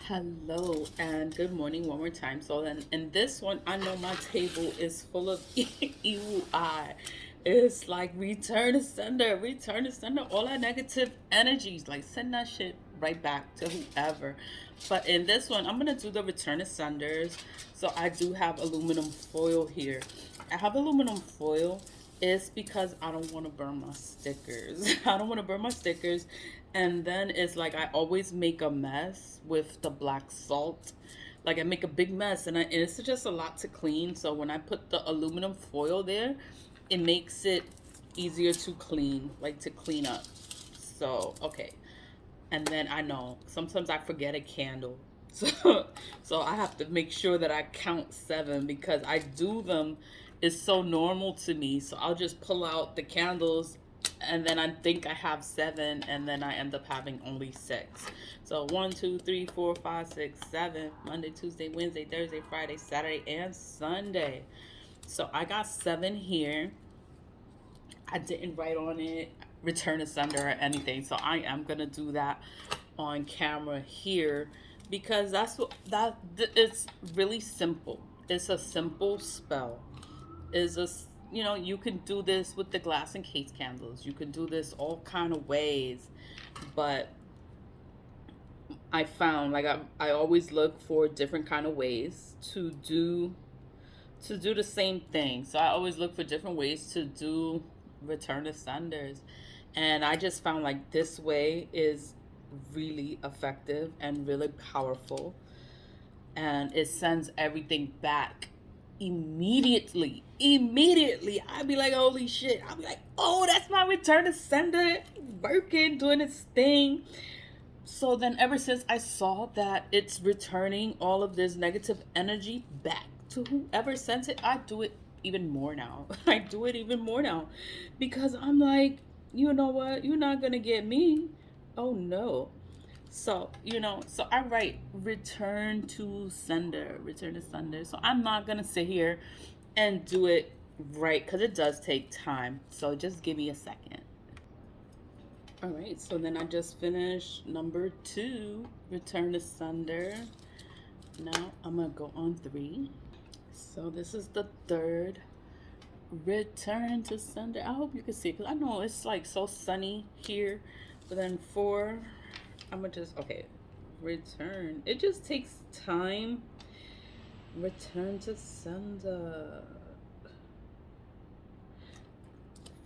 Hello and good morning one more time. So then in this one, I know my table is full of evil eye. It's like return to sender, all that negative energies. Like send that shit right back to whoever. But in this one, I'm gonna do the return to senders. So I do have aluminum foil here. I have aluminum foil is because I don't want to burn my stickers. I don't want to burn my stickers. And then it's like I always make a mess with the black salt. Like I make a big mess and it's just a lot to clean. So when I put the aluminum foil there, it makes it easier to clean, like to clean up. So, okay. And then I know sometimes I forget a candle. So I have to make sure that I count seven because I do them. It's so normal to me. So I'll just pull out the candles and then I think I have seven and then I end up having only six. So one, two, three, four, five, six, seven. Monday, Tuesday, Wednesday, Thursday, Friday, Saturday, and Sunday. So I got seven here. I didn't write on it return to sender or anything. So I am gonna do that on camera here because that's what that it's really simple. It's a simple spell. Is a you can do this with the glass and case candles. You can do this all kind of ways, but I found like I always look for different kind of ways to do the same thing. So I always look for different ways to do return to senders. And I just found like this way is really effective and really powerful. And it sends everything back immediately. Immediately. I'd be like, holy shit. I'd be like, oh, that's my return to sender working, doing its thing. So then, ever since I saw that it's returning all of this negative energy back to whoever sent it, I do it even more now. I do it even more now because I'm like, you know what? You're not going to get me. Oh no. So I write return to sender. So I'm not going to sit here and do it right because it does take time. So just give me a second. All right, so then I just finished number two, return to sender. Now I'm gonna go on three. So this is the third return to sender. I hope you can see because I know it's like so sunny here. But then four, I'm gonna just okay, return. It just takes time. Return to sender.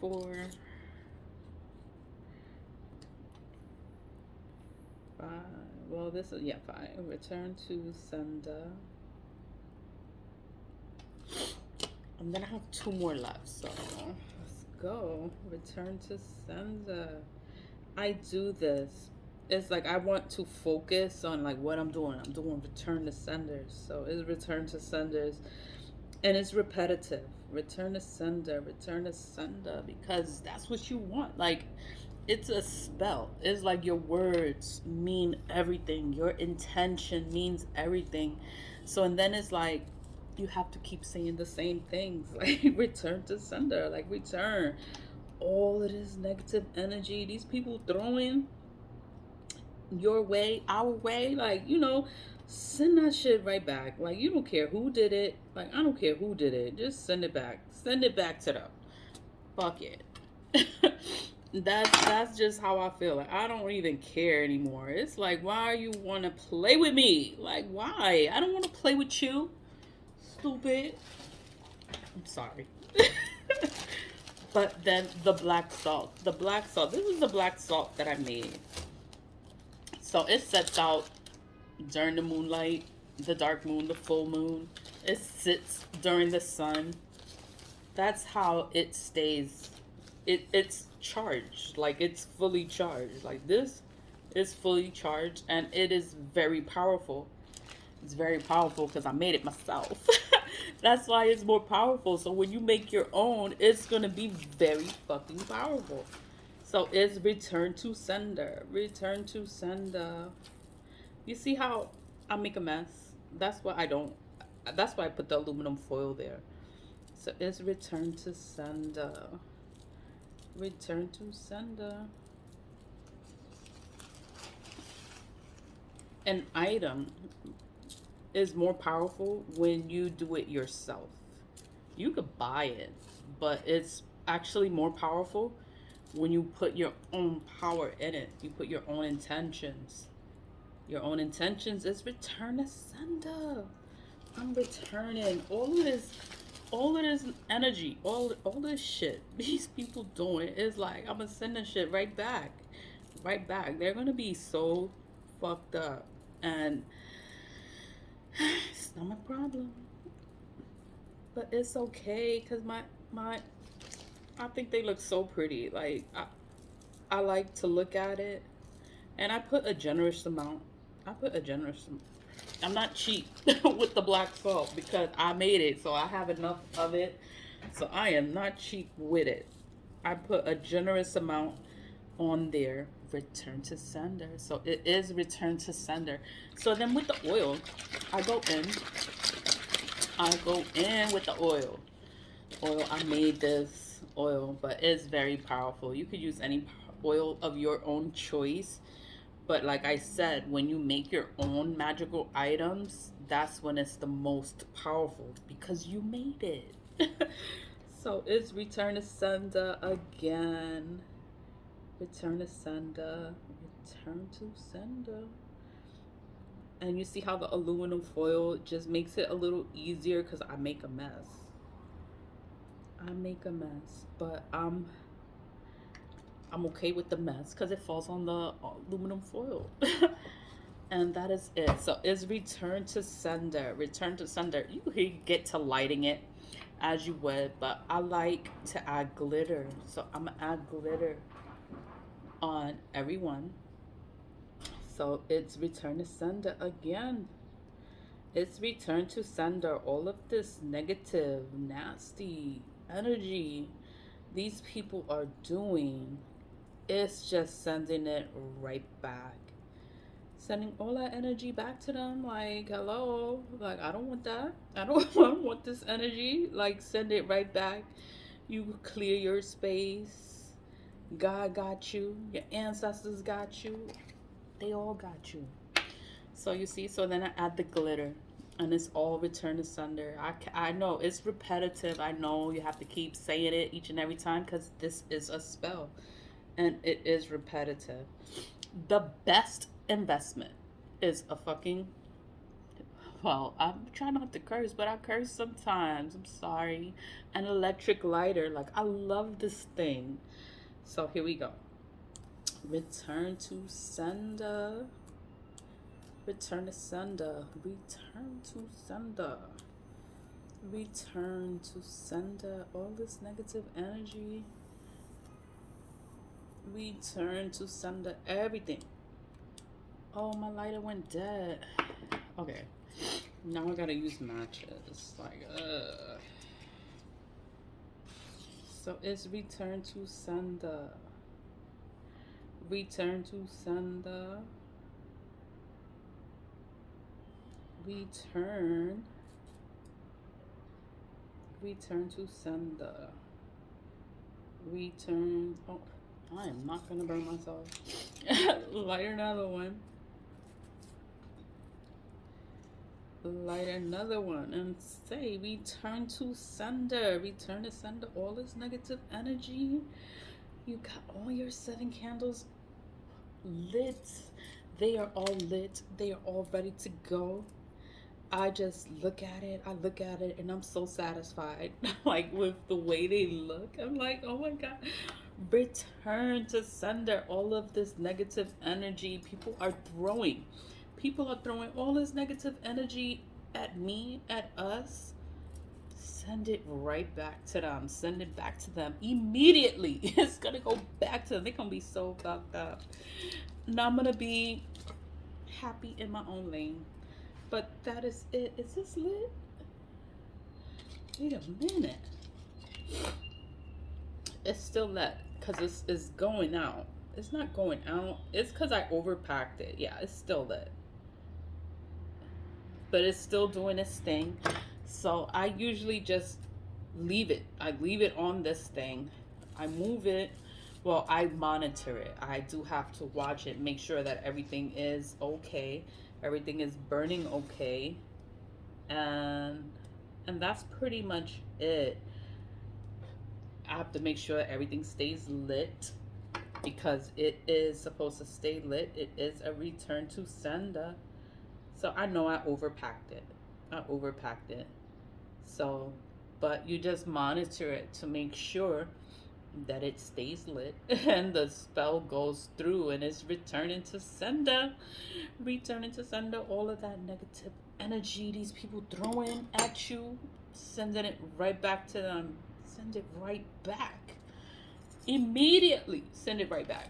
Four, five. Well, this is yeah, five. Return to sender. And then I have two more left. So let's go. Return to sender. I do this. It's like I want to focus on like what I'm doing. I'm doing return to senders. So it's return to senders. And it's repetitive. Return to sender because that's what you want. Like it's a spell. It's like your words mean everything. Your intention means everything. So and then it's like you have to keep saying the same things. Like return to sender. Like return all of this negative energy. These people throwing your way, our way. Like, send that shit right back. Like you don't care who did it. Like I don't care who did it. Just send it back. Send it back to them. Fuck it. That's just how I feel. Like I don't even care anymore. It's like why you want to play with me? Like why? I don't want to play with you. Stupid. I'm sorry. But then the black salt. The black salt. This is the black salt that I made. So it sets out during the moonlight, the dark moon, the full moon. It sits during the sun. That's how it stays. It's charged. Like it's fully charged. Like this is fully charged and it is very powerful. It's very powerful because I made it myself. That's why it's more powerful. So when you make your own, it's gonna be very fucking powerful. So it's return to sender. Return to sender. You see how I make a mess? That's why I don't. That's why I put the aluminum foil there. So it's return to sender. Return to sender. An item is more powerful when you do it yourself. You could buy it, but it's actually more powerful when you put your own power in it. You put your own intentions. Your own intentions is return to sender. I'm returning all of this energy, all this shit these people doing is like I'm gonna send this shit right back, right back. They're gonna be so fucked up, and it's not my problem, but it's okay because my I think they look so pretty. Like I like to look at it, and I put a generous amount. I put a generous. I'm not cheap with the black salt because I made it, so I have enough of it. So I am not cheap with it. I put a generous amount on there. Return to sender. So it is return to sender. So then with the oil, I go in. I go in with the oil. Oil. I made this oil, but it's very powerful. You could use any oil of your own choice. But like I said, when you make your own magical items, that's when it's the most powerful because you made it. So it's return to sender again. Return to sender. Return to sender. And you see how the aluminum foil just makes it a little easier because I make a mess. I make a mess, but I'm okay with the mess because it falls on the aluminum foil. And that is it. So it's return to sender. Return to sender. You can get to lighting it as you would, but I like to add glitter. So I'm gonna add glitter on everyone. So it's return to sender again. It's return to sender. All of this negative, nasty energy these people are doing, it's just sending it right back. Sending all that energy back to them. Like, hello. Like, I don't want that. I don't, I don't want this energy. Like, send it right back. You clear your space. God got you. Your ancestors got you. They all got you. So you see, so then I add the glitter. And it's all return to sender. I know it's repetitive. I know you have to keep saying it each and every time because this is a spell. And it is repetitive. The best investment is a fucking, well, I'm trying not to curse, but I curse sometimes. I'm sorry. An electric lighter. Like, I love this thing. So here we go. Return to sender. Return to sender. Return to sender. Return to sender. All this negative energy. Return to sender. Everything. Oh, my lighter went dead. Okay. Now I gotta use matches. Like, So it's return to sender. Return to sender. Return. Return to sender. Return. Oh, I am not gonna burn myself. Light another one. Light another one and say return to sender. Return to sender. All this negative energy. You got all your 7 candles lit. They are all lit. They are all ready to go. I just look at it. I look at it and I'm so satisfied. Like with the way they look. I'm like, oh my God. Return to sender. All of this negative energy people are throwing. People are throwing all this negative energy at me, at us. Send it right back to them. Send it back to them immediately. It's gonna go back to them. They're gonna be so fucked up. Now I'm gonna be happy in my own lane. But that is it. Is this lit? Wait a minute. It's still lit because it's going out. It's not going out. It's because I overpacked it. Yeah, it's still lit. But it's still doing its thing. So I usually just leave it. I leave it on this thing. I move it. Well, I monitor it. I do have to watch it, make sure that everything is okay. everything is burning okay, and that's pretty much it. I have to make sure everything stays lit because it is supposed to stay lit. It is a return to sender. So I know I overpacked it. I overpacked it. So, but you just monitor it to make sure that it stays lit and the spell goes through and it's returning to sender. Returning to sender all of that negative energy these people throwing at you, sending it right back to them. Send it right back. Immediately send it right back.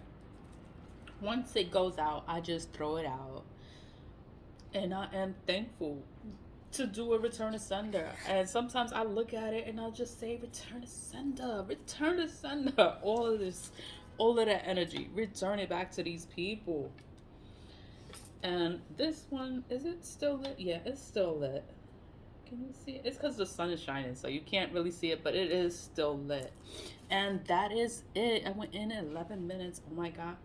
Once it goes out, I just throw it out. And I am thankful to do a return to sender. And sometimes I look at it and I'll just say, return to sender, return to sender. All of this, all of that energy, return it back to these people. And this one, is it still lit? Yeah, it's still lit. Can you see it? It's because the sun is shining, so you can't really see it, but it is still lit. And that is it. I went in 11 minutes. Oh my God.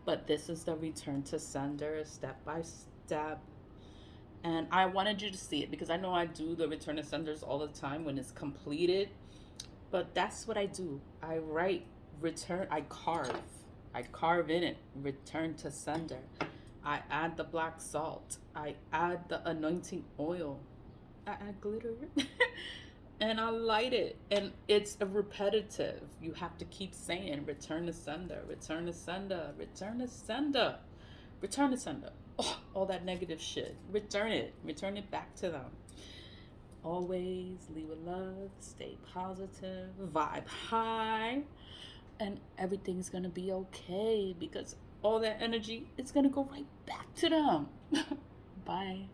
But this is the return to sender, step by step. And I wanted you to see it because I know I do the return to senders all the time when it's completed. But that's what I do. I write return, I carve. I carve in it, return to sender. I add the black salt. I add the anointing oil. I add glitter. And I light it. And it's a repetitive. You have to keep saying return to sender, return to sender, return to sender, return to sender. Oh, all that negative shit. Return it back to them. Always leave with love, stay positive, vibe high, and everything's gonna be okay because all that energy is gonna go right back to them. Bye.